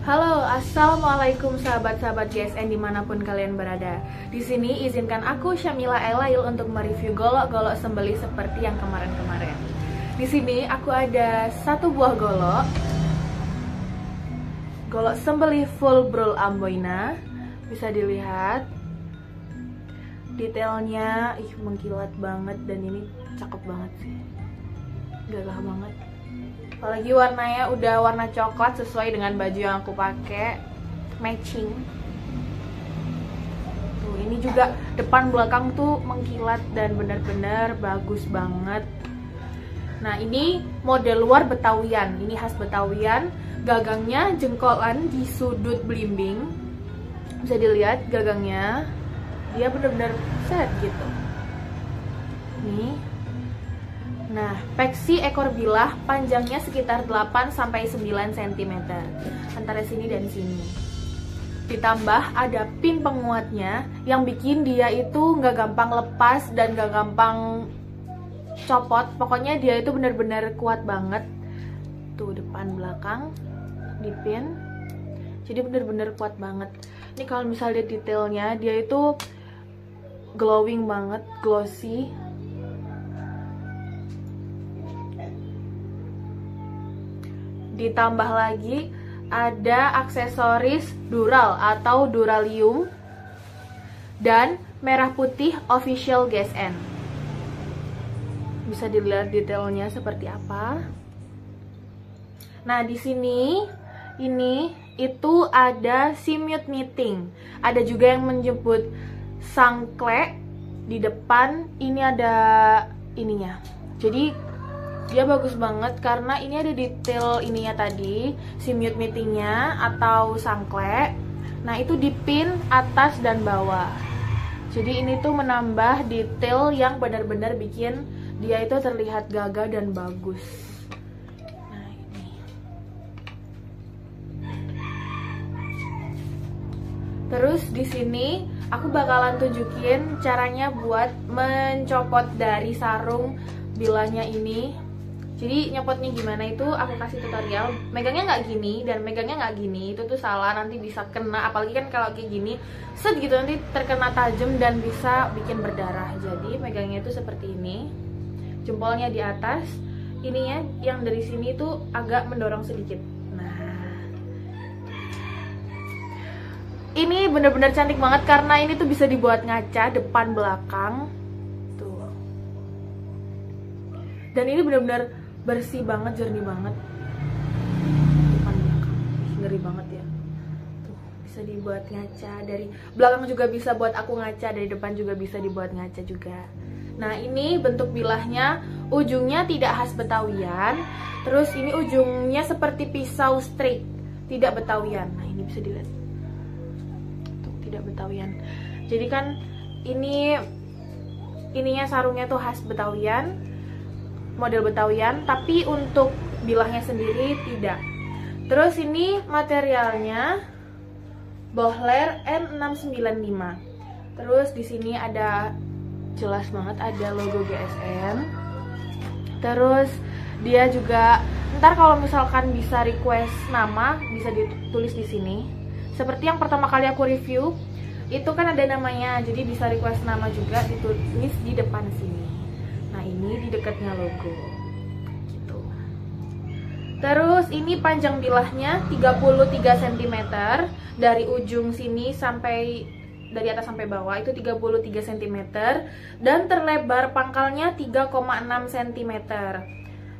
Halo, assalamualaikum sahabat-sahabat GSN dimanapun kalian berada. Di sini izinkan aku Syamila Elail untuk mereview golok-golok sembelih seperti yang kemarin-kemarin. Di sini aku ada satu buah golok sembelih full browl Amboina. Bisa dilihat detailnya, mengkilat banget dan ini cakep banget sih, gagah banget. Apalagi warnanya udah warna coklat sesuai dengan baju yang aku pakai, matching. Tuh, ini juga depan belakang tuh mengkilat dan benar-benar bagus banget. Nah, ini model luar Betawian, ini khas Betawian. Gagangnya jengkolan di sudut belimbing. Bisa dilihat gagangnya, dia benar-benar set gitu. Nih. Nah, peksi ekor bilah panjangnya sekitar 8-9 cm antara sini dan sini. Ditambah ada pin penguatnya yang bikin dia itu nggak gampang lepas dan nggak gampang copot. Pokoknya dia itu benar-benar kuat banget. Tuh, depan belakang dipin. Jadi benar-benar kuat banget. Ini kalau misalnya detailnya, dia itu glowing banget, glossy. Ditambah lagi ada aksesoris dural atau duralium dan merah putih official GSN. Bisa dilihat detailnya seperti apa. Nah, di sini ini itu ada simut meeting. Ada juga yang menyebut sangkle di depan. Ini ada ininya. Jadi dia bagus banget karena ini ada detail ininya tadi, simut meetingnya atau sangkle. Nah, itu di pin atas dan bawah. Jadi ini tuh menambah detail yang benar-benar bikin dia itu terlihat gagah dan bagus. Nah, ini. Terus di sini aku bakalan tunjukin caranya buat mencopot dari sarung bilahnya ini. Jadi nyopotnya gimana itu aku kasih tutorial. Megangnya nggak gini dan megangnya nggak gini, itu tuh salah, nanti bisa kena. Apalagi kan kalau kayak gini set gitu nanti terkena tajam dan bisa bikin berdarah. Jadi megangnya itu seperti ini, jempolnya di atas, ininya yang dari sini tuh agak mendorong sedikit. Nah, ini bener-bener cantik banget karena ini tuh bisa dibuat ngaca depan belakang tuh. Dan ini bener-bener bersih banget, jernih banget depan belakang, ngeri banget ya. Tuh, bisa dibuat ngaca dari belakang juga bisa buat aku ngaca, dari depan juga bisa dibuat ngaca juga. Nah, ini bentuk bilahnya, ujungnya tidak khas Betawian. Terus ini ujungnya seperti pisau straight, tidak Betawian. Nah, ini bisa dilihat tuh, tidak Betawian. Jadi kan ininya sarungnya tuh khas Betawian, model Betawian, tapi untuk bilahnya sendiri tidak. Terus ini materialnya Bohler N695. Terus di sini ada jelas banget ada logo GSN. Terus dia juga ntar kalau misalkan bisa request nama bisa ditulis di sini. Seperti yang pertama kali aku review itu kan ada namanya, jadi bisa request nama juga ditulis di depan sini. Nah, ini di dekatnya logo gitu. Terus ini panjang bilahnya 33 cm dari ujung sini sampai dari atas sampai bawah itu 33 cm dan terlebar pangkalnya 3,6 cm.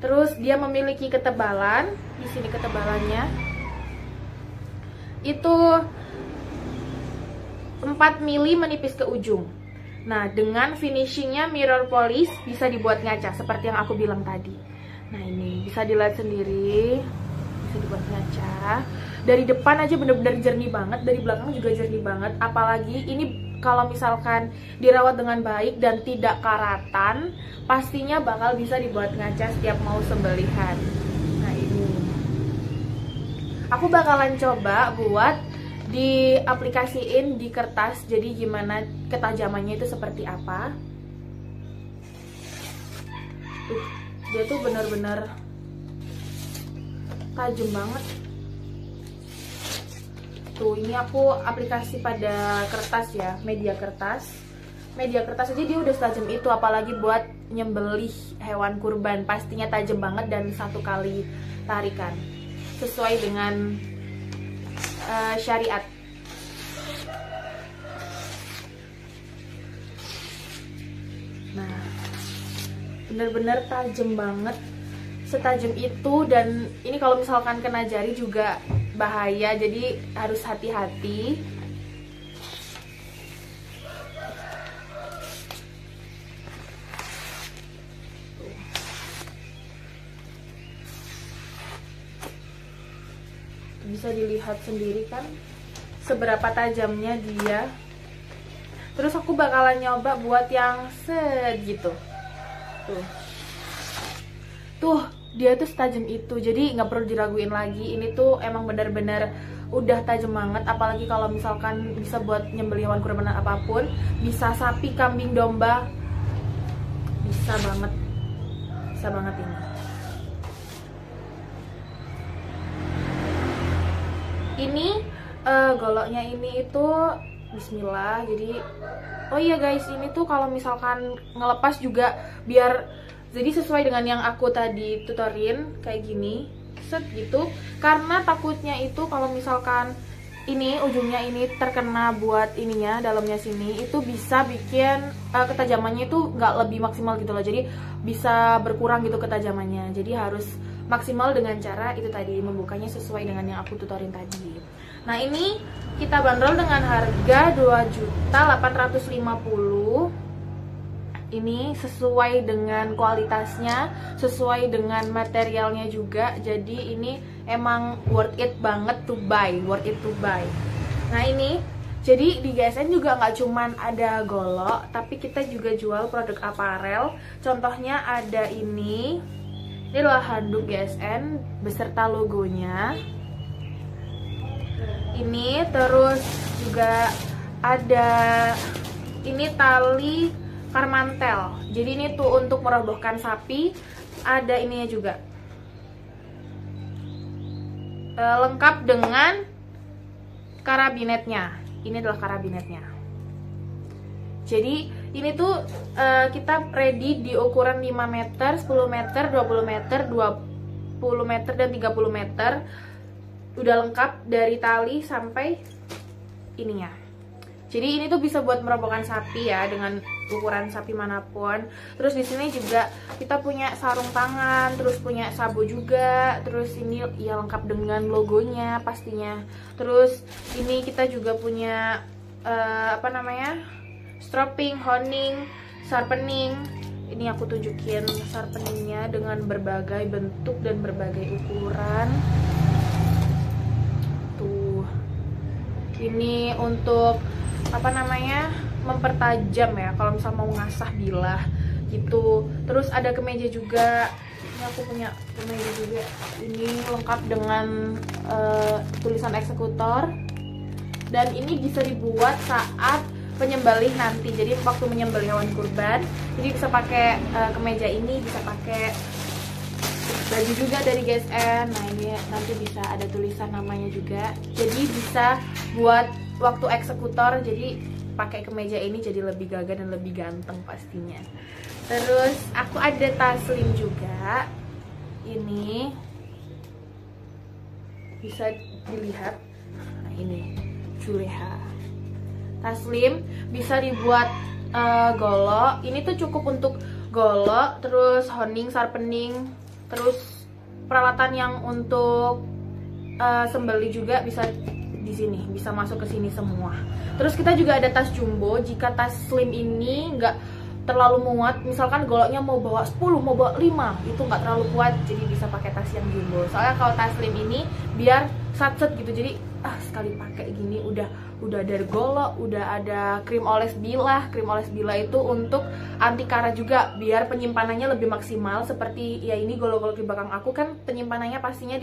Terus dia memiliki ketebalan, di sini ketebalannya itu 4 mili menipis ke ujung. Nah, dengan finishingnya mirror polish bisa dibuat ngaca seperti yang aku bilang tadi. Nah, ini bisa dilihat sendiri, bisa dibuat ngaca. Dari depan aja bener-bener jernih banget, dari belakang juga jernih banget. Apalagi ini kalau misalkan dirawat dengan baik dan tidak karatan, pastinya bakal bisa dibuat ngaca setiap mau sembelihan. Nah, ini aku bakalan coba buat diaplikasiin di kertas, jadi gimana ketajamannya itu seperti apa. Dia tuh bener-bener tajam banget. itu. Ini aku aplikasi pada kertas ya, media kertas aja dia udah setajam itu, apalagi buat nyembelih hewan kurban. Pastinya tajam banget dan satu kali tarikan sesuai dengan syariat. Nah, bener-bener tajam banget, setajam itu. Dan ini kalau misalkan kena jari juga bahaya, jadi harus hati-hati. Bisa dilihat sendiri kan seberapa tajamnya dia. Terus aku bakalan nyoba buat yang segitu. Tuh dia tuh setajam itu, jadi nggak perlu diraguin lagi. Ini tuh emang bener-bener udah tajam banget. Apalagi kalau misalkan bisa buat nyembelih hewan kurban apapun, bisa sapi, kambing, domba, bisa banget ini. Ini goloknya ini itu bismillah. Jadi oh iya guys, ini tuh kalau misalkan ngelepas juga biar jadi sesuai dengan yang aku tadi tutorin kayak gini, set gitu. Karena takutnya itu kalau misalkan ini ujungnya ini terkena buat ininya dalamnya sini, itu bisa bikin ketajamannya itu nggak lebih maksimal gitu loh. Jadi bisa berkurang gitu ketajamannya. Jadi harus maksimal dengan cara itu tadi, membukanya sesuai dengan yang aku tutorin tadi. Nah, ini kita bandrol dengan harga 2.850.000. Ini sesuai dengan kualitasnya, sesuai dengan materialnya juga. Jadi ini emang worth it banget to buy, worth it to buy. Nah, ini jadi di GSN juga nggak cuman ada golok, tapi kita juga jual produk aparel. Contohnya ada ini adalah handuk GSN beserta logonya. Ini terus juga ada ini tali karmantel. Jadi ini tuh untuk merobohkan sapi. Ada ininya juga. Lengkap dengan karabinetnya. Ini adalah karabinetnya. Jadi ini tuh kita ready di ukuran 5 meter, 10 meter, 20 meter, 20 meter, dan 30 meter. Udah lengkap dari tali sampai ininya. Jadi ini tuh bisa buat merobohkan sapi ya, dengan ukuran sapi manapun. Terus di sini juga kita punya sarung tangan, terus punya sabuk juga. Terus ini ya lengkap dengan logonya pastinya. Terus ini kita juga punya strapping, honing, sharpening. Ini aku tunjukin sharpeningnya dengan berbagai bentuk dan berbagai ukuran. Tuh, ini untuk mempertajam ya, kalau misal mau ngasah bilah gitu. Terus ada kemeja juga. Ini aku punya kemeja juga. Ini lengkap dengan tulisan eksekutor. Dan ini bisa dibuat saat penyembelih nanti. Jadi waktu menyembelih hewan kurban, jadi bisa pakai kemeja ini, bisa pakai baju juga dari GSN. Nah, ini nanti bisa ada tulisan namanya juga. Jadi bisa buat waktu eksekutor, jadi pakai kemeja ini jadi lebih gagah dan lebih ganteng pastinya. Terus aku ada taslim juga. Ini bisa dilihat. Nah, ini Juleha. Taslim bisa dibuat golok. Ini tuh cukup untuk golok, terus honing, sharpening, terus peralatan yang untuk sembeli juga bisa di sini, bisa masuk ke sini semua. Terus kita juga ada tas jumbo. Jika tas slim ini nggak terlalu muat, misalkan goloknya mau bawa 10, mau bawa 5, itu nggak terlalu kuat, jadi bisa pakai tas yang jumbo. Soalnya kalau tas slim ini biar satset gitu, jadi sekali pakai gini udah udah ada golok, udah ada krim oles bilah. Krim oles bilah itu untuk anti karat juga, biar penyimpanannya lebih maksimal. Seperti ya ini golok-golok di belakang aku kan penyimpanannya pastinya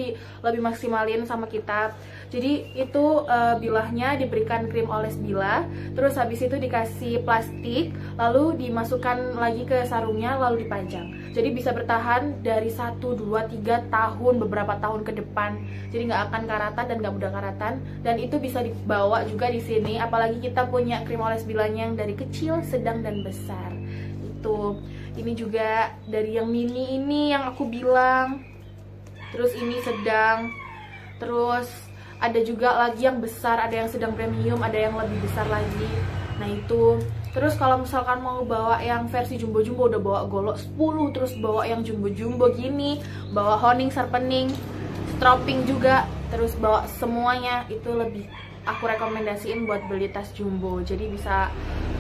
lebih maksimalin sama kita. Jadi itu bilahnya diberikan krim oles bilah, terus habis itu dikasih plastik, lalu dimasukkan lagi ke sarungnya, lalu dipajang. Jadi bisa bertahan dari 1, 2, 3 tahun, beberapa tahun ke depan. Jadi nggak akan karatan dan nggak mudah karatan. Dan itu bisa dibawa juga di sini. Apalagi kita punya krim oles bilahnya yang dari kecil, sedang, dan besar. Itu. Ini juga dari yang mini ini yang aku bilang. Terus ini sedang. Terus ada juga lagi yang besar, ada yang sedang premium, ada yang lebih besar lagi. Nah itu. Terus kalau misalkan mau bawa yang versi jumbo-jumbo, udah bawa golok 10, terus bawa yang jumbo-jumbo gini, bawa honing, sharpening, stropping juga, terus bawa semuanya, itu lebih aku rekomendasiin buat beli tas jumbo. Jadi bisa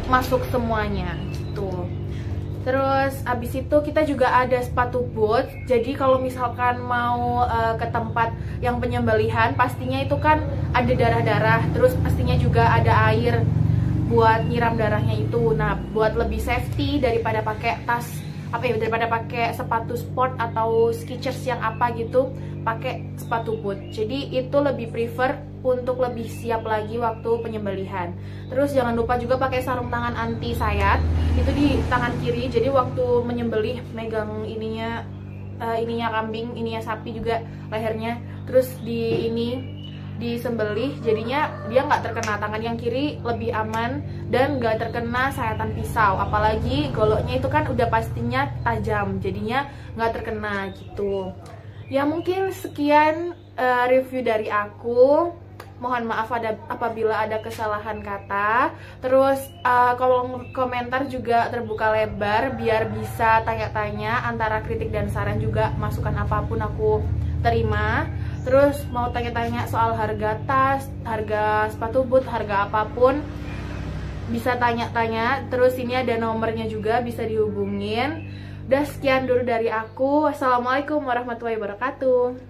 masuk semuanya gitu. Terus abis itu kita juga ada sepatu boot. Jadi kalau misalkan mau ke tempat yang penyembelihan, pastinya itu kan ada darah-darah, terus pastinya juga ada air buat nyiram darahnya itu. Nah, buat lebih safety daripada pakai tas daripada pakai sepatu sport atau Skechers yang apa gitu, pakai sepatu boot. Jadi itu lebih prefer untuk lebih siap lagi waktu penyembelihan. Terus jangan lupa juga pakai sarung tangan anti sayat, itu di tangan kiri. Jadi waktu menyembelih megang ininya kambing, ininya sapi juga lehernya. Terus disembelih, jadinya dia nggak terkena, tangan yang kiri lebih aman dan nggak terkena sayatan pisau. Apalagi goloknya itu kan udah pastinya tajam, jadinya nggak terkena gitu. Ya mungkin sekian review dari aku. Mohon maaf apabila ada kesalahan kata. Terus kolom komentar juga terbuka lebar biar bisa tanya-tanya, antara kritik dan saran juga, masukan apapun aku terima. Terus mau tanya-tanya soal harga tas, harga sepatu boot, harga apapun, bisa tanya-tanya. Terus ini ada nomornya juga, bisa dihubungin. Udah sekian dulu dari aku. Wassalamualaikum warahmatullahi wabarakatuh.